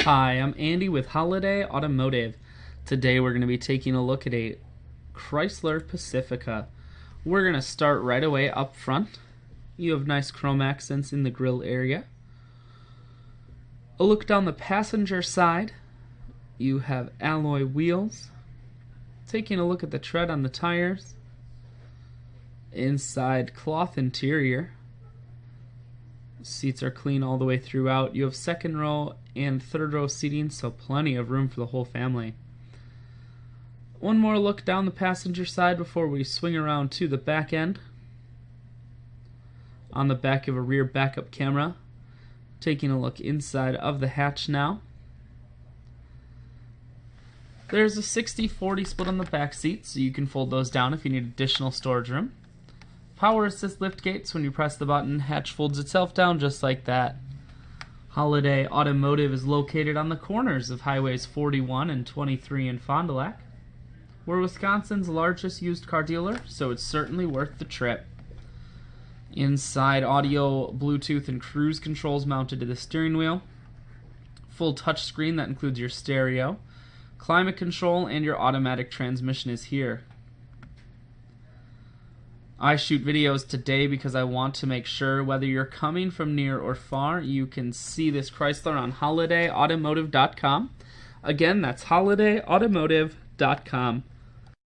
Hi, I'm Andy with Holiday Automotive. Today we're going to be taking a look at a Chrysler Pacifica. We're going to start right away up front. You have nice chrome accents in the grille area. A look down the passenger side. You have alloy wheels. Taking a look at the tread on the tires. Inside, cloth interior. Seats are clean all the way throughout. You have second row and third row seating, so plenty of room for the whole family. One more look down the passenger side before we swing around to the back end. On the back of a rear backup camera. Taking a look inside of the hatch now. There's a 60-40 split on the back seat, so you can fold those down if you need additional storage room. Power assist lift gates. When you press the button, hatch folds itself down just like that. Holiday Automotive is located on the corners of Highways 41 and 23 in Fond du Lac. We're Wisconsin's largest used car dealer, so it's certainly worth the trip. Inside, audio, Bluetooth, and cruise controls mounted to the steering wheel. Full touchscreen that includes your stereo. Climate control and your automatic transmission is here. I shoot videos today because I want to make sure whether you're coming from near or far, you can see this Chrysler on holidayautomotive.com. Again, that's holidayautomotive.com.